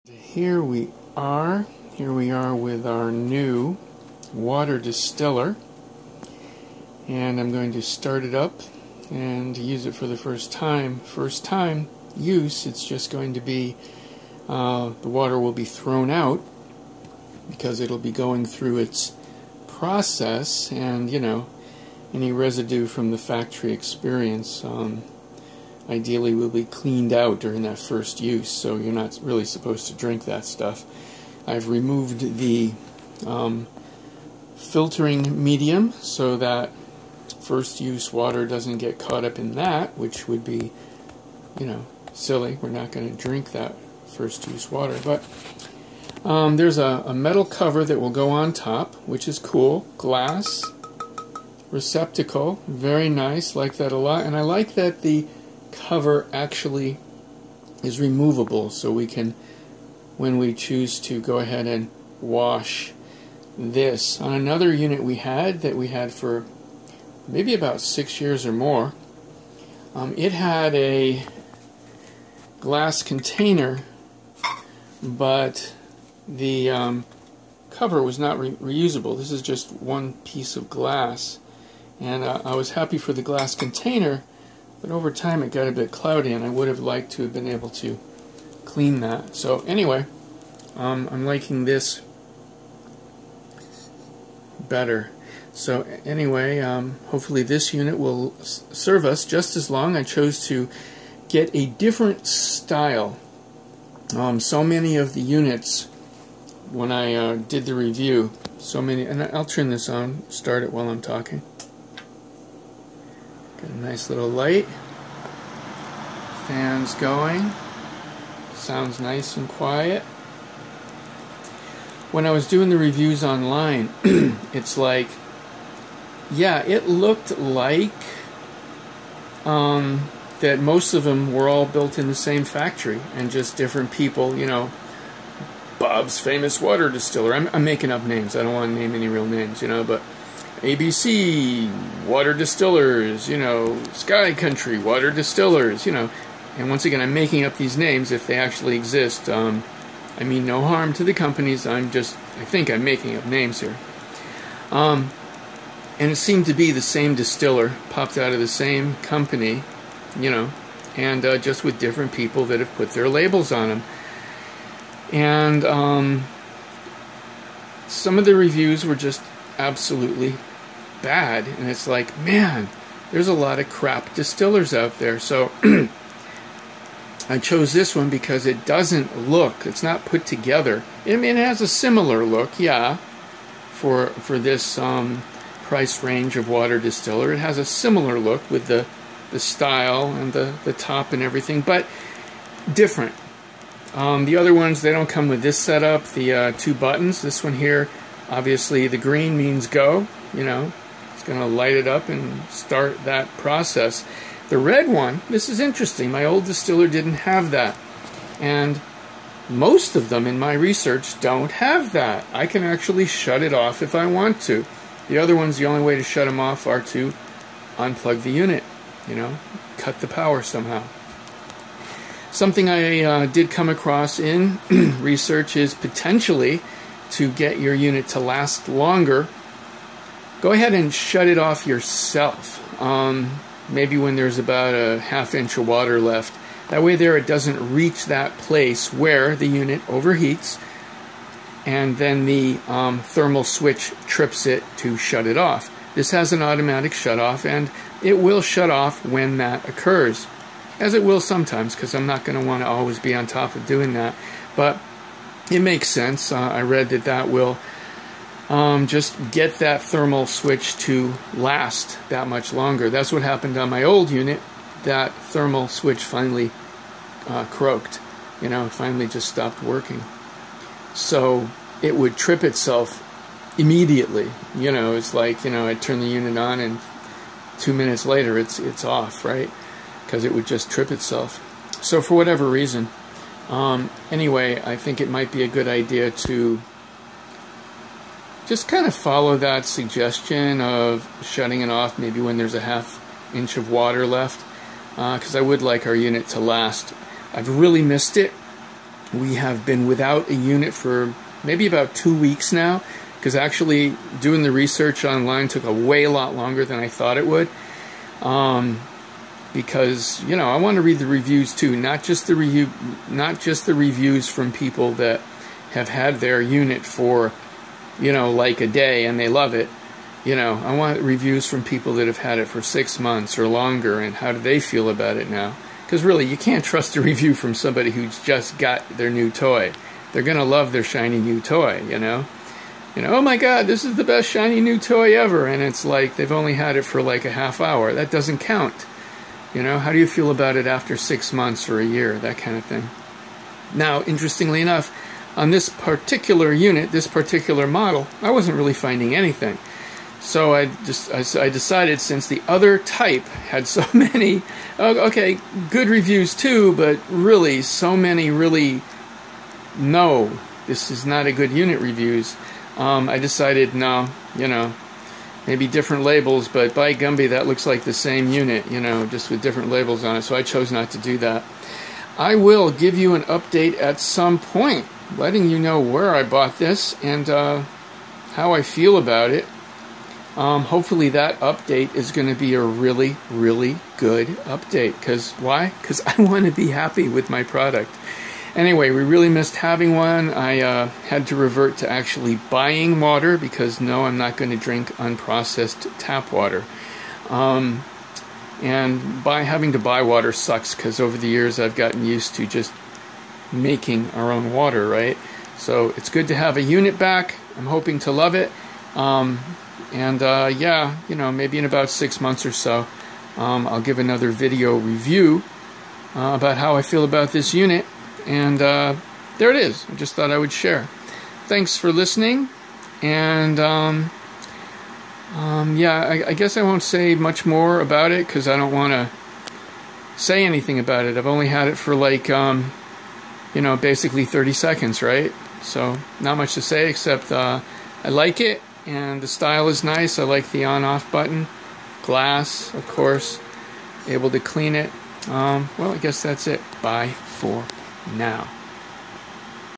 Here we are with our new water distiller, and I'm going to start it up and use it for the first time. First time use, it's just going to be, the water will be thrown out because it'll be going through its process, and any residue from the factory experience ideally will be cleaned out during that first use, so you're not really supposed to drink that stuff. I've removed the filtering medium so that first use water doesn't get caught up in that, which would be, silly. We're not going to drink that first use water. But there's a metal cover that will go on top, which is cool. Glass receptacle, very nice, like that a lot. And I like that the cover actually is removable, so we can, when we choose to go ahead and wash this. On another unit we had for maybe about 6 years or more, it had a glass container, but the cover was not reusable. This is just one piece of glass, and I was happy for the glass container, but over time it got a bit cloudy, and I would have liked to have been able to clean that. So anyway, I'm liking this better. So anyway, hopefully this unit will serve us just as long. I chose to get a different style. So many of the units, when I did the review, and I'll turn this on, start it while I'm talking. Got a nice little light, fans going, sounds nice and quiet. When I was doing the reviews online, it's like, yeah, it looked like that most of them were all built in the same factory and just different people, Bob's Famous Water Distiller. I'm making up names. I don't want to name any real names, but ABC Water Distillers, Sky Country Water Distillers, and once again, I'm making up these names if they actually exist. I mean no harm to the companies. I think I'm making up names here. And it seemed to be the same distiller, popped out of the same company, and just with different people that have put their labels on them. And some of the reviews were just absolutely bad, and it's like, man, there's a lot of crap distillers out there. So I chose this one because it doesn't look, it's not put together. I mean, it has a similar look, yeah, for this price range of water distiller. It has a similar look with the style and the top and everything, but different. The other ones, they don't come with this setup, the two buttons. This one here, obviously the green means go, it's going to light it up and start that process. The red one, this is interesting. My old distiller didn't have that, and most of them in my research don't have that. I can actually shut it off if I want to. The other ones, the only way to shut them off are to unplug the unit, cut the power somehow. Something I did come across in research is potentially to get your unit to last longer, go ahead and shut it off yourself. Maybe when there's about a ½ inch of water left. That way there it doesn't reach that place where the unit overheats, and then the thermal switch trips it to shut it off. This has an automatic shut off, and it will shut off when that occurs, as it will sometimes, because I'm not going to want to always be on top of doing that. But it makes sense. I read that will just get that thermal switch to last that much longer. That's what happened on my old unit. That thermal switch finally croaked. Finally just stopped working. So it would trip itself immediately. It's like, I'd turn the unit on and 2 minutes later it's off, right? Because it would just trip itself. So for whatever reason, anyway, I think it might be a good idea to just kind of follow that suggestion of shutting it off maybe when there's a ½ inch of water left, because I would like our unit to last. I've really missed it. We have been without a unit for maybe about 2 weeks now, because actually doing the research online took a lot longer than I thought it would. Because, you know, I want to read the reviews too, not just the reviews from people that have had their unit for, you know, like a day and they love it. You know, I want reviews from people that have had it for 6 months or longer, and how do they feel about it now? Because really, you can't trust a review from somebody who's just got their new toy. They're going to love their shiny new toy, you know? You know, oh my God, this is the best shiny new toy ever, and it's like they've only had it for like a half hour. That doesn't count. You know, how do you feel about it after 6 months or a year, that kind of thing? Now, interestingly enough, on this particular unit, this particular model, I wasn't really finding anything. So I decided, since the other type had so many, okay, good reviews too, but really so many really, no, this is not a good unit reviews. I decided, no, you know, maybe different labels, but by Gumby, that looks like the same unit, you know, just with different labels on it, so I chose not to do that. I will give you an update at some point, letting you know where I bought this and how I feel about it. Hopefully that update is going to be a really, really good update. Because why? Because I want to be happy with my product. Anyway, we really missed having one. I had to revert to actually buying water, because no, I'm not going to drink unprocessed tap water. And having to buy water sucks, because over the years I've gotten used to just making our own water, right? So it's good to have a unit back. I'm hoping to love it. Yeah, you know, maybe in about 6 months or so, I'll give another video review about how I feel about this unit. And there it is. I just thought I would share. Thanks for listening. And yeah, I guess I won't say much more about it, because I don't want to say anything about it. I've only had it for like, you know, basically 30 seconds, right? So not much to say, except I like it. And the style is nice. I like the on-off button. Glass, of course. Able to clean it. Well, I guess that's it. Bye for now.